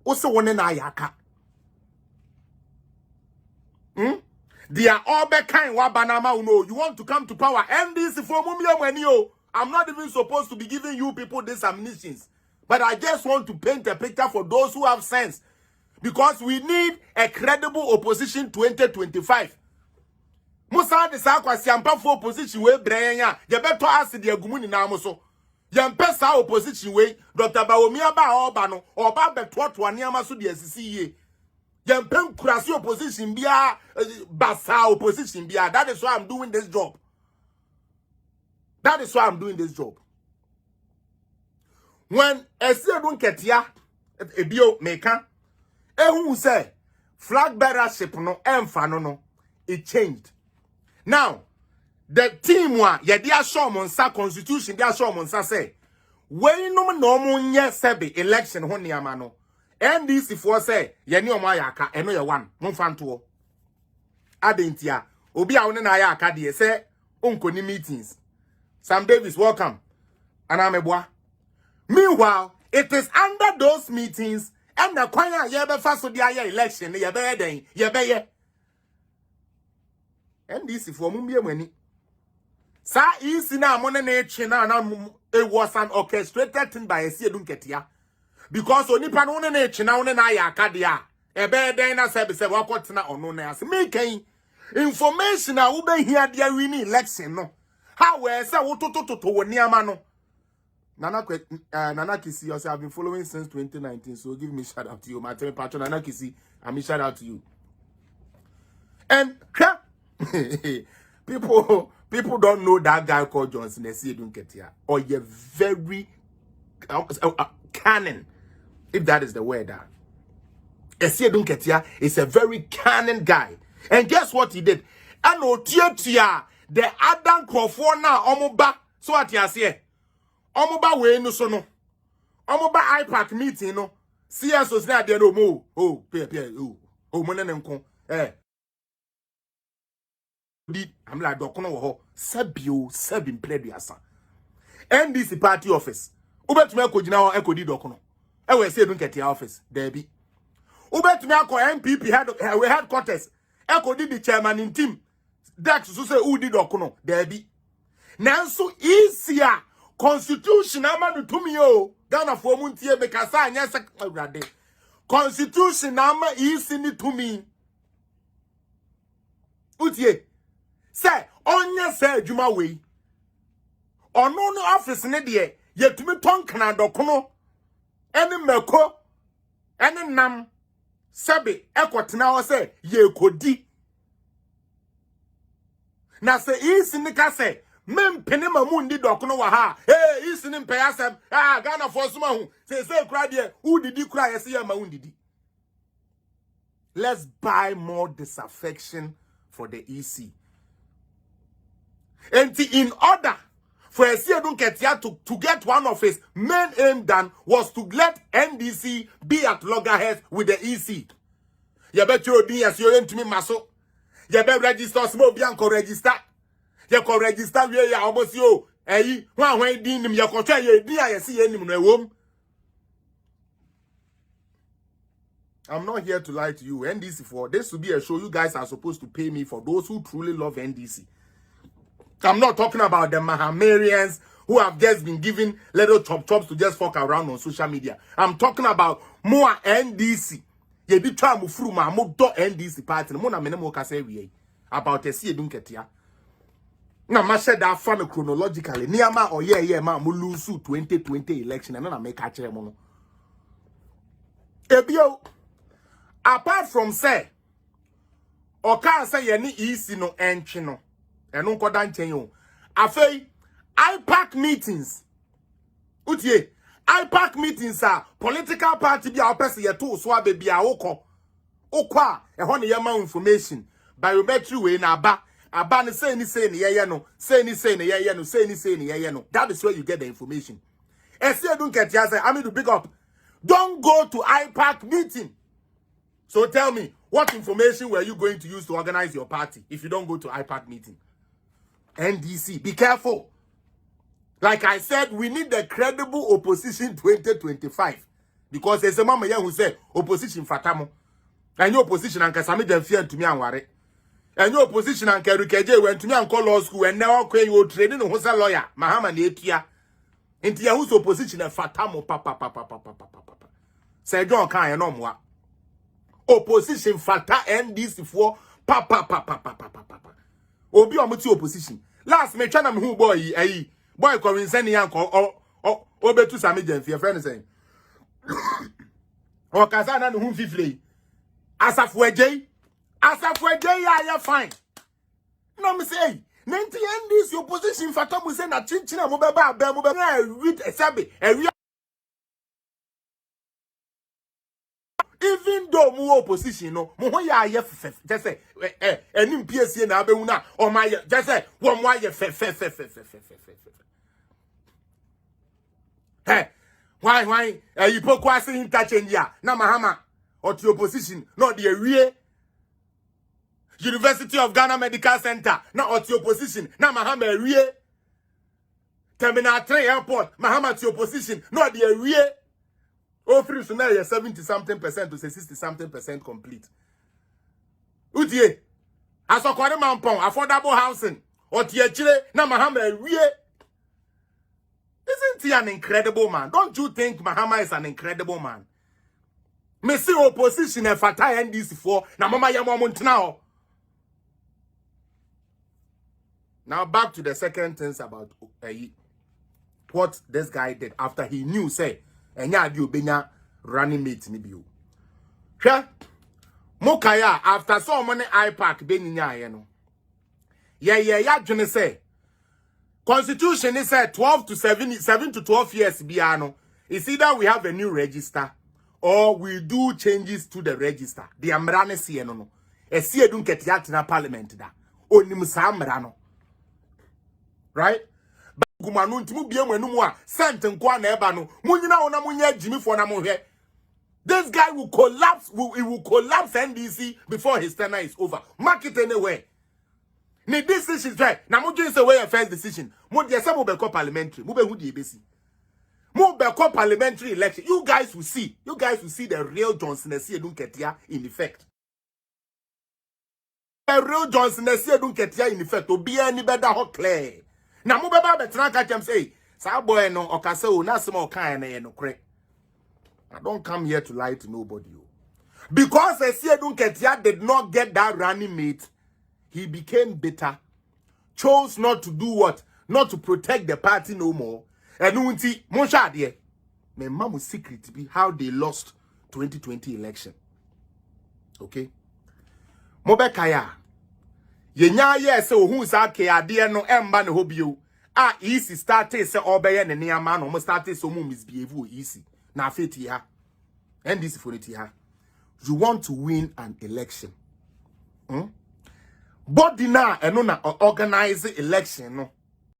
also one na yaka. They are all be kind wa banama uno. You want to come to power. NDC for mumia when you. I'm not even supposed to be giving you people these ammunitions. But I just want to paint a picture for those who have sense. Because we need a credible opposition 2025. Musa de sa kwasi ampa for opposition we brenya. Ye beto ase de agumuni na amoso. Ye mpe sa opposition we Dr. Bawumia ba oba no oba beto to aneama so de asisi ye. Ye mpe kurasi opposition bia basa opposition bia. That is why I'm doing this job. That is why I'm doing this job. When Nketia ebio meka who say flag bearership no emfa no it changed. Now the team wa ye dia show monsa constitution dia show monsa say we no nye sebe election ho niama no NDC for say ye ni omo ayaka eno ye one monfa nto adentia obi a woni na ayaka de say onkoni meetings. Sam Davis welcome anameboa. Meanwhile it is under those meetings and the kwanya ye be fa so dia ye election ye be den ye be ye NDC for mumbie mani sa isi na mo na echi na it was an orchestrated thing by Nketia because onipa no na echi na na ya akade a e be den na se be se wakotena ono na ase me kan information a wo be hia dia win election no how we say wo tototo woni ama no Nana Kisi, also I've been following since 2019, so give me shout out to you. My patron Nana Kisi, shout out to you. And people don't know that guy called Johnson Nketia, or you're very cunning, if that is the word. Nketia is a very cunning guy, and guess what he did? And Nketia, the Adam Crawford now, Omoba, so what you say? Omoba we no so no. Omoba IPAC meeting no. CSOs na there no mo. Oh, mo na nko. I'm like dokono wo ho. Sebin pleduasa. NDC party office. Ubetumi akogina ho ekodi dokono. We say Nketia office. There be. Ubetumi akọ MPP headquarters. Ekodi the chairman in team. Dex so say who did dokono. There be. Nanso easier Constitution ama to me o Ghana for muntie be kasa anya se awrade Constitution ama isi ni to me utie say onye say adwuma we ono no office ne de yetumi tonkana dokono ene meko ene nam sebe ekotena o say ye kodi na say isi ni ka say mem penema mundi dokono wa ha isi ni mpe asem Ghana for suma hu say kra de who didi kra yesi ya ma undidi. Let's buy more disaffection for the EC. And in order for Nketia to get one of his main aim done was to let NDC be at loggerheads with the EC. You bet you be as you to me maso. You bet register small bianco register. You can register we ya almost yo. When din him you control ye din I see any no. I'm not here to lie to you. NDC for this to be a show. You guys are supposed to pay me for those who truly love NDC. I'm not talking about the Mahamarians who have just been given little chops to just fuck around on social media. I'm talking about more NDC. Ye be try mu furu ma mo do NDC party. Mo na mene mo ka say we about Nketia. Na ma share that family chronologically. Niama or yeah ma mo lose 2020 election and na make catch mo no. Ebio apart from say oka say ye ni easy no entry no eno nkoda nchen yo afei IPAC meetings utie IPAC meetings are political party bi a opese ye to so abebi a wokọ a eho ne yema information biometric way na aba ne say ni ye no say ni ye no. That is where you get the information. Nketia say I'm to big up. Don't go to IPAC meeting. So tell me, what information were you going to use to organize your party if you don't go to IPAC meeting? NDC, be careful. Like I said, we need the credible opposition 2025. because there's a mama here who say opposition fatamo. And your opposition and Kasami dem fear to me and worry. And your opposition and Kerukeje went to me and call law school and now you training who's a lawyer, Mahama Nketia. Into your whose opposition and fatamo papa. Say John Kaya no more. Opposition fata NDC for papa. Obi omuti opposition. Last me try na me who boy boy Corin send yan ko obetu sami dem fear friend saying. O kasa na no hu fifle. Asafo ejei ya fine. No me say, nenti NDC opposition fata mu say na chinchina mo beba abem mo be na read esabe even though mu opposition no mo ho ya ye just say enim PSC na abehu na o ma ye just say wo mo aye fe hey why you poku ase interchange ya na mahama or the opposition not the area University of Ghana Medical Center na or the opposition na mahama area Terminal 3 airport mahama to opposition not the area. Oh, free so now you're 70-something% to say 60-something% complete. Udie, as a quarter man pound, affordable housing, or Tiachile, na Mahama, isn't he an incredible man? Don't you think Mahama is an incredible man? Me see opposition and Fatah NDC for na Mama Yamamont now. Now back to the second things about what this guy did after he knew, say, enya adi obenya running mate ni biu hwe mokaya after so money iPark benyinya ye no ya dwene say constitution is say 7 to 12 years bia no. It's either we have a new register or we do changes to the register. The amrane se no esi edu Nketia na parliament da onim sa amra no, right? Gumanu ntimu bie mwanumu a sent nkwa na eba no munyina wona munya jimi for na mohwe. This guy will collapse, he will collapse NDC before his tenure is over. Mark it anywhere. Ni decision right na mo dwen say wey your first decision mo de say mo be call parliamentary mo be hu de ebesi mo be call parliamentary election. You guys will see the real Johnson Edu Nketia in effect. The real Johnson Edu Nketia in effect obi any better ho clear. Na mo beba betra ka chem say sa boy no okase o na sem o kan na ye no kre. I don't come here to lie to nobody. Because Edu Nketia did not get that running mate, he became bitter, chose not to do what? Not to protect the party no more. And unti monsha de me mamu secret be how they lost 2020 election. Okay? Mobekaya yenya ye se ohun sa ke ade no emba ne hobio easy started se obeye ne niama no mo started so mo misbehave easy na afeti ha NDC for it ha. You want to win an election body na eno na organize election no